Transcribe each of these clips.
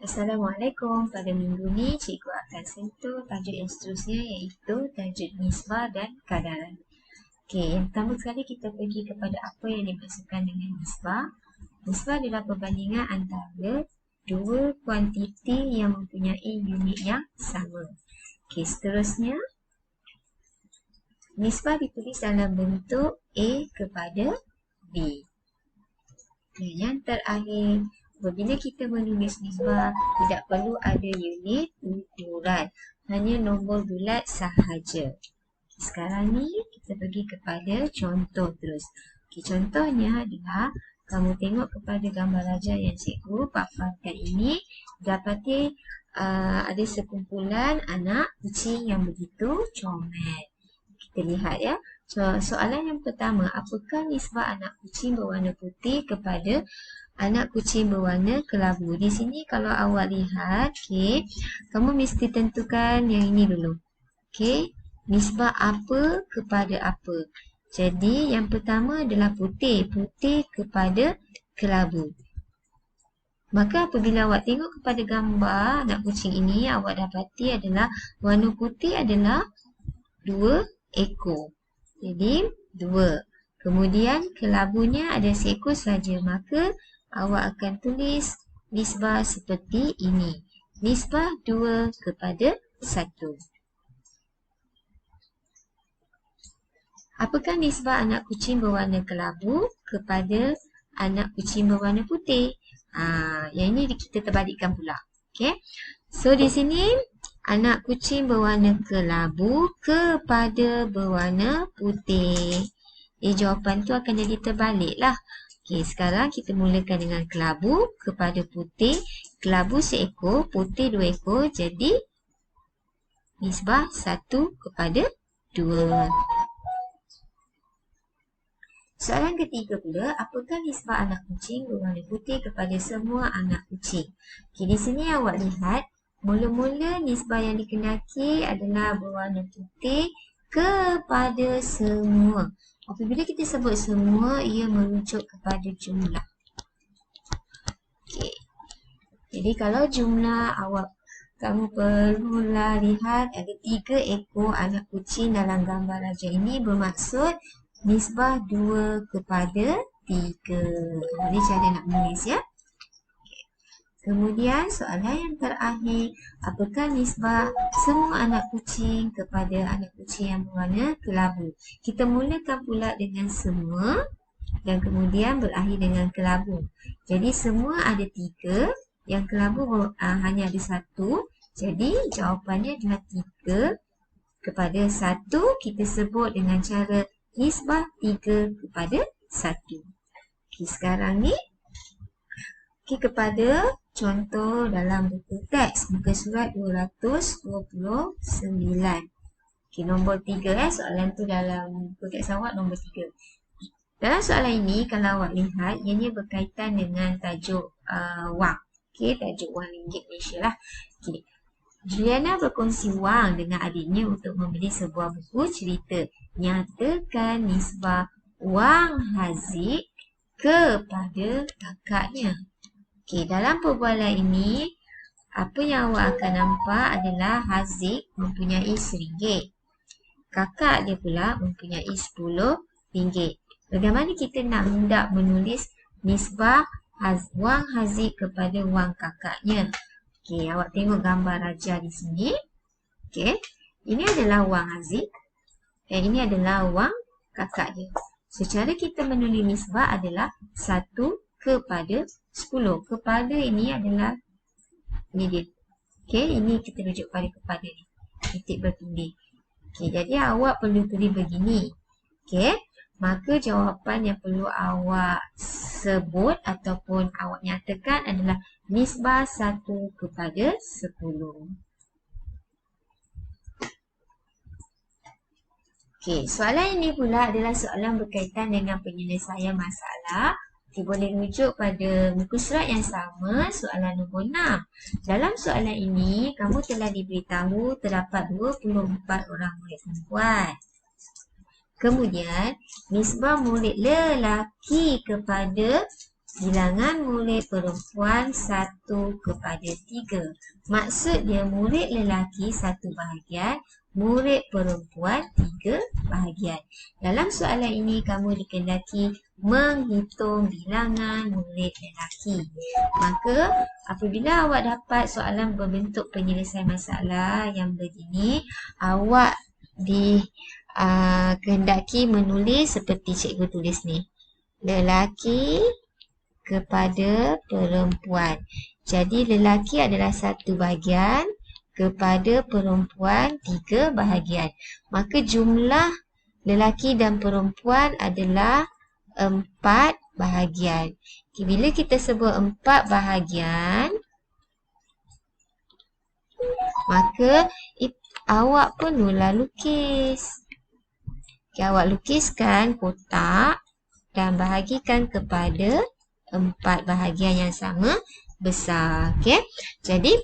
Assalamualaikum. Pada minggu ni, cikgu akan sentuh tajuk yang seterusnya iaitu tajuk nisbah dan kadaran. Okey, yang pertama sekali kita pergi kepada apa yang dimaksudkan dengan nisbah. Nisbah adalah perbandingan antara dua kuantiti yang mempunyai unit yang sama. Okey, seterusnya nisbah ditulis dalam bentuk A kepada B. Okay, yang terakhir, apabila kita menulis nisbah, tidak perlu ada unit ukuran, hanya nombor bulat sahaja. Sekarang ni kita pergi kepada contoh terus. Okay, contohnya adalah kamu tengok kepada gambar raja yang cikgu paparkan ini, dapati ada sekumpulan anak kucing yang begitu comel. Kita lihat ya. Soalan yang pertama, apakah nisbah anak kucing berwarna putih kepada anak kucing berwarna kelabu? Di sini kalau awak lihat, okay, kamu mesti tentukan yang ini dulu. Okay, nisbah apa kepada apa? Jadi yang pertama adalah putih. Putih kepada kelabu. Maka apabila awak tengok kepada gambar anak kucing ini, awak dapati adalah warna putih adalah 2 ekor. Jadi 2. Kemudian kelabunya ada seekor saja. Maka awak akan tulis nisbah seperti ini. Nisbah 2 kepada 1. Apakah nisbah anak kucing berwarna kelabu kepada anak kucing berwarna putih? Yang ini kita terbalikkan pula. Okay. So di sini anak kucing berwarna kelabu kepada berwarna putih. Jawapan tu akan jadi terbalik lah. Okey, sekarang kita mulakan dengan kelabu kepada putih. Kelabu seekor, putih 2 ekor. Jadi nisbah 1 kepada 2. Soalan ketiga pula, apakah nisbah anak kucing berwarna putih kepada semua anak kucing? Okey, di sini awak lihat, mula-mula nisbah yang dikendaki adalah berwarna putih kepada semua. Apabila kita sebut semua, ia merujuk kepada jumlah. Okey. Jadi kalau jumlah kamu perlulah lihat ada 3 ekor anak kucing dalam gambar raja ini, bermaksud nisbah 2 kepada 3. Ini cara nak menulis ya. Kemudian soalan yang terakhir, apakah nisbah semua anak kucing kepada anak kucing yang berwarna kelabu? Kita mulakan pula dengan semua dan kemudian berakhir dengan kelabu. Jadi semua ada 3, yang kelabu hanya ada 1. Jadi jawapannya adalah 3 kepada 1. Kita sebut dengan cara nisbah 3 kepada 1. Okey, sekarang ni kepada contoh dalam buku teks muka surat 229. Okey, nombor 3 soalan tu dalam buku teks awak nombor 3. Dalam soalan ini kalau awak lihat, ianya berkaitan dengan tajuk wang. Okey, tajuk wang ringgit Malaysia lah. Okey. Juliana berkongsi wang dengan adiknya untuk membeli sebuah buku cerita. Nyatakan nisbah wang Haziq kepada kakaknya. Okey, dalam perbualan ini, apa yang awak akan nampak adalah Haziq mempunyai RM1. Kakak dia pula mempunyai RM10. Bagaimana kita nak hendak menulis nisbah wang Haziq kepada wang kakaknya? Okey, awak tengok gambar raja di sini. Okey, ini adalah wang Haziq dan ini adalah wang kakak dia. Secara kita menulis nisbah adalah 1 kepada 10. Kepada ini adalah ini dia. Okey, ini kita rujuk pada kepada ni. Titik bertindih. Okey, jadi awak perlu tulis begini. Okey, maka jawapan yang perlu awak sebut ataupun awak nyatakan adalah nisbah 1 kepada 10. Okey, soalan ini pula adalah soalan berkaitan dengan penyelesaian masalah. Okay, boleh rujuk pada muka surat yang sama, soalan nombor 6. Dalam soalan ini, kamu telah diberitahu terdapat 24 orang murid perempuan. Kemudian, nisbah murid lelaki kepada bilangan murid perempuan 1/3. Maksud dia murid lelaki 1 bahagian, murid perempuan 3 bahagian. Dalam soalan ini kamu dikehendaki menghitung bilangan murid lelaki. Maka apabila awak dapat soalan berbentuk penyelesaian masalah yang begini, awak dikehendaki menulis seperti cikgu tulis ni. Lelaki kepada perempuan. Jadi lelaki adalah 1 bahagian, kepada perempuan 3 bahagian. Maka jumlah lelaki dan perempuan adalah 4 bahagian. Okay, bila kita sebut 4 bahagian, maka awak perlulah lukis. Okay, awak lukiskan kotak dan bahagikan kepada 4 bahagian yang sama besar. Okay. Jadi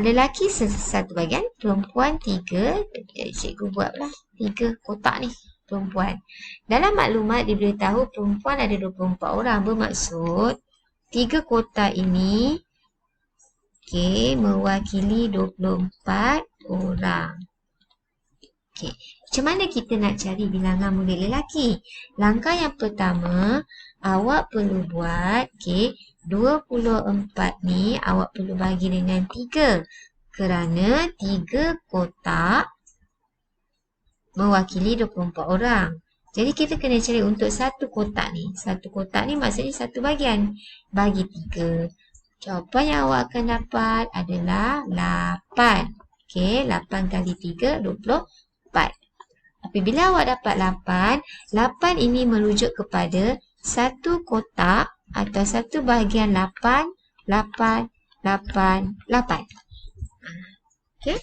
lelaki 1 bahagian, perempuan 3. Jadi cikgu buatlah 3 kotak ni perempuan. Dalam maklumat diberitahu perempuan ada 24 orang. Bermaksud 3 kotak ini mewakili 24 orang. Okay. Macam mana kita nak cari bilangan murid lelaki? Langkah yang pertama, awak perlu buat 24 ni awak perlu bagi dengan 3. Kerana 3 kotak mewakili 24 orang. Jadi kita kena cari untuk 1 kotak ni. 1 kotak ni maksudnya 1 bahagian. Bagi 3. Jawapan yang awak akan dapat adalah 8. Okey, 8 kali 3, 24. Apabila awak dapat 8 ini merujuk kepada 1 kotak atau 1 bahagian 8, 8, 8, 8. Okey.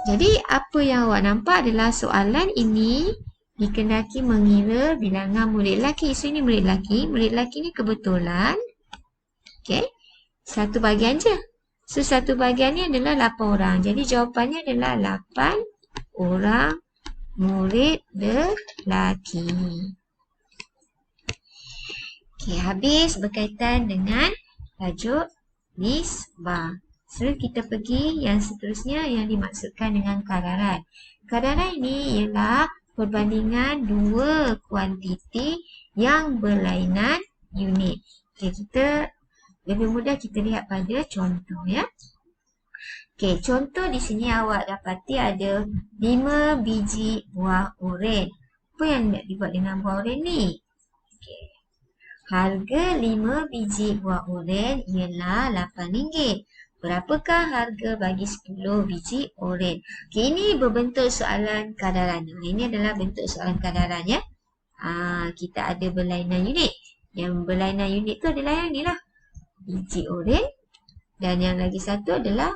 Jadi apa yang awak nampak adalah soalan ini dikehendaki mengira bilangan murid lelaki. So ini murid lelaki. Murid lelaki ni kebetulan 1 bahagian je. So 1 bahagian ni adalah 8 orang. Jadi jawapannya adalah 8 orang murid lelaki. Okey, habis berkaitan dengan tajuk nisbah. So kita pergi yang seterusnya yang dimaksudkan dengan kadaran. Kadaran ini ialah perbandingan 2 kuantiti yang berlainan unit. Okey, kita lebih mudah kita lihat pada contoh ya. Okey, contoh di sini awak dapati ada 5 biji buah oren. Apa yang nak dibuat dengan buah oren ni? Okey. Harga 5 biji buah oren ialah RM8. Berapakah harga bagi 10 biji oren? Okey, ini berbentuk soalan kadaran. Ini adalah bentuk soalan kadaran ya. Kita ada berlainan unit. Yang berlainan unit tu adalah yang ni lah. Biji oren. Dan yang lagi satu adalah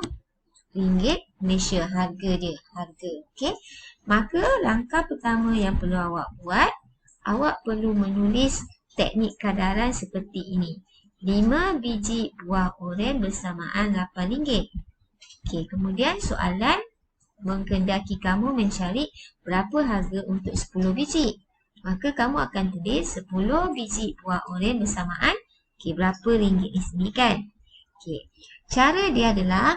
ringgit Malaysia. Harga dia. Harga. Okey. Maka langkah pertama yang perlu awak buat, awak perlu menulis teknik kadaran seperti ini. 5 biji buah oren bersamaan RM8. Okey, kemudian soalan mengkehendaki kamu mencari berapa harga untuk 10 biji. Maka kamu akan tulis 10 biji buah oren bersamaan berapa ringgit di sini kan? Okey. Cara dia adalah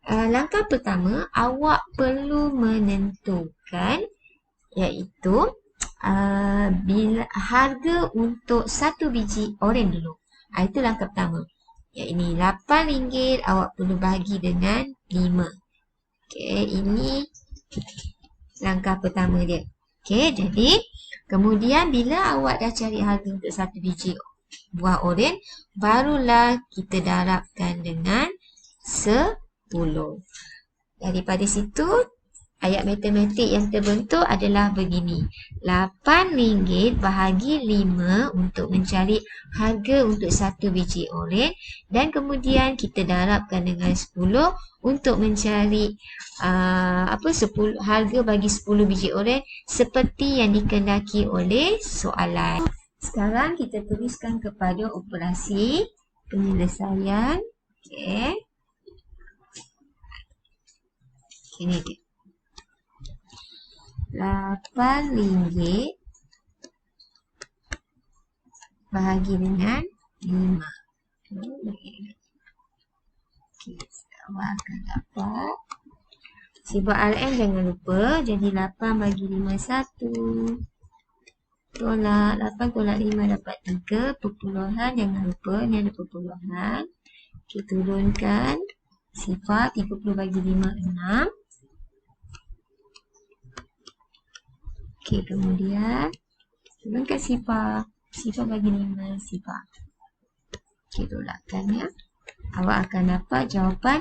langkah pertama awak perlu menentukan iaitu bila harga untuk 1 biji oren dulu. Itu langkah pertama. Ini RM8 awak perlu bagi dengan 5. Okey, ini langkah pertama dia. Okey, jadi kemudian bila awak dah cari harga untuk 1 biji buah oren, barulah kita darabkan dengan 10. Daripada situ ayat matematik yang terbentuk adalah begini. RM8 bahagi 5 untuk mencari harga untuk 1 biji oren. Dan kemudian kita darabkan dengan 10 untuk mencari 10 harga bagi 10 biji oren seperti yang dikehendaki oleh soalan. Sekarang kita tuliskan kepada operasi penyelesaian. Okey. Ini dia. RM8 bahagi dengan 5. Okey, awak akan dapat sifar Rn jangan lupa. Jadi 8 bagi 5 1. Tolak 8 tolak 5 dapat 3. Perpuluhan jangan lupa. Ni ada perpuluhan. Okey, turunkan sifar 30 bagi 5 6. Okey, kemudian turunkan sifar. Sifar bagi 5 sifar. Okey, tolakkan ya. Awak akan dapat jawapan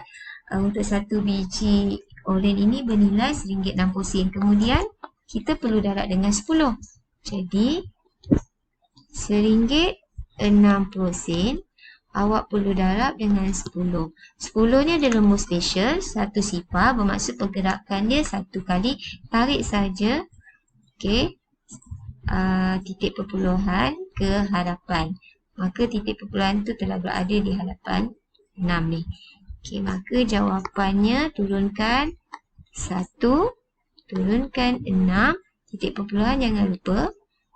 untuk satu biji oren ini bernilai RM1.60. Kemudian kita perlu darab dengan 10. Jadi RM1.60 awak perlu darab dengan 10. 10 ni ada rembus special, satu sifar, bermaksud pergerakan dia satu kali. Tarik saja, okey, titik perpuluhan ke hadapan. Maka titik perpuluhan tu telah berada di hadapan 6 ni. Okey, maka jawapannya turunkan 1, turunkan 6, titik perpuluhan jangan lupa.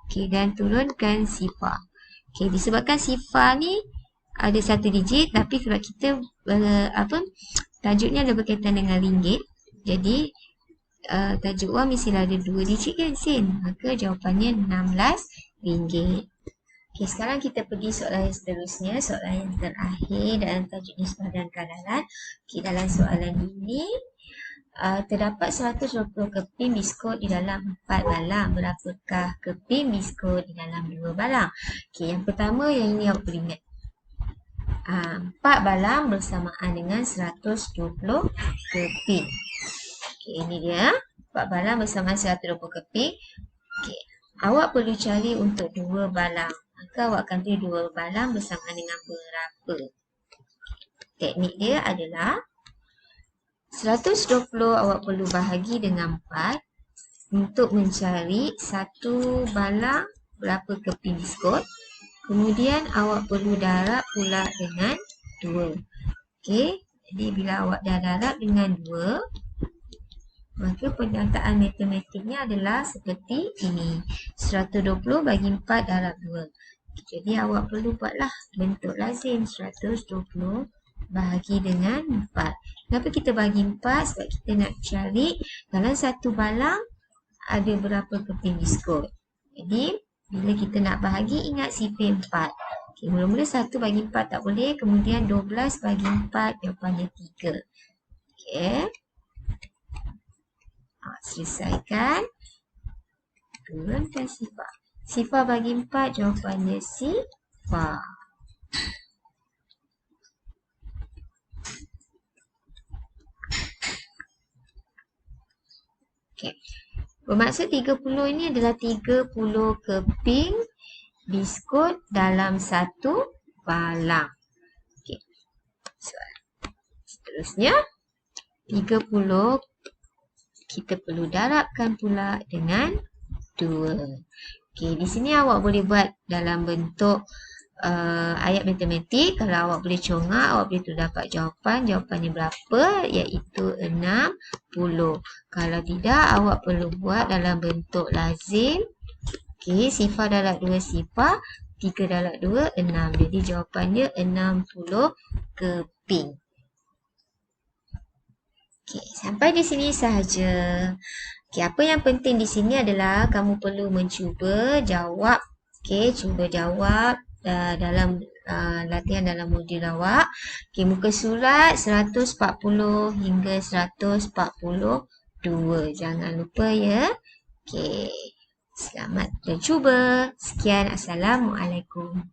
Okey, dan turunkan sifar. Okey, disebabkan sifar ni ada satu digit, tapi sebab kita tajuknya ada berkaitan dengan ringgit, jadi tajuk wang mestilah ada 2 digit kan Sin? Maka jawapannya RM16. Okey, sekarang kita pergi soalan yang seterusnya, soalan yang terakhir dalam tajuk nisbah dan kadaran. Okey, dalam soalan ini terdapat 120 keping biskut di dalam 4 balang. Berapakah keping biskut di dalam 2 balang? Okey, yang pertama yang ini awak perlu ingat. 4 balang bersamaan dengan 120 keping. Okey, ini dia. 4 balang bersamaan 120 keping. Okey, awak perlu cari untuk 2 balang. Maka awak akan pilih 2 balang bersamaan dengan berapa? Teknik dia adalah 120 awak perlu bahagi dengan 4 untuk mencari satu balang berapa keping biskut. Kemudian awak perlu darab pula dengan 2. Okey, jadi bila awak dah darab dengan 2, maka penyataan matematiknya adalah seperti ini. 120 bagi 4 darab 2. Jadi awak perlu buatlah bentuk lazim 120 bahagi dengan 4. Kenapa kita bagi 4? Sebab kita nak cari dalam satu balang ada berapa keping biskut. Jadi bila kita nak bahagi, ingat sifar 4. Okay, mula-mula 1 bagi 4 tak boleh. Kemudian 12 bagi 4, jawapannya 3. Okay. Selesaikan. Turunkan sifar. Sifar bagi 4, jawapannya sifar. Okay. Bermaksud 30 ini adalah 30 keping biskut dalam satu balang. Okay. Seterusnya, 30 kita perlu darabkan pula dengan 2. Okay, di sini awak boleh buat dalam bentuk ayat matematik. Kalau awak boleh congak, awak boleh dapat jawapan. Jawapannya berapa? Iaitu 60. Kalau tidak, awak perlu buat dalam bentuk lazim. Okey, sifar darab 2 sifar. 3 darab 2, 6. Jadi jawapannya 60 keping. Okey, sampai di sini sahaja. Okey, apa yang penting di sini adalah kamu perlu mencuba jawab. Okey, cuba jawab dalam latihan dalam modul awak. Okey, muka surat 140 hingga 142. Jangan lupa ya. Okey, selamat mencuba. Sekian, Assalamualaikum.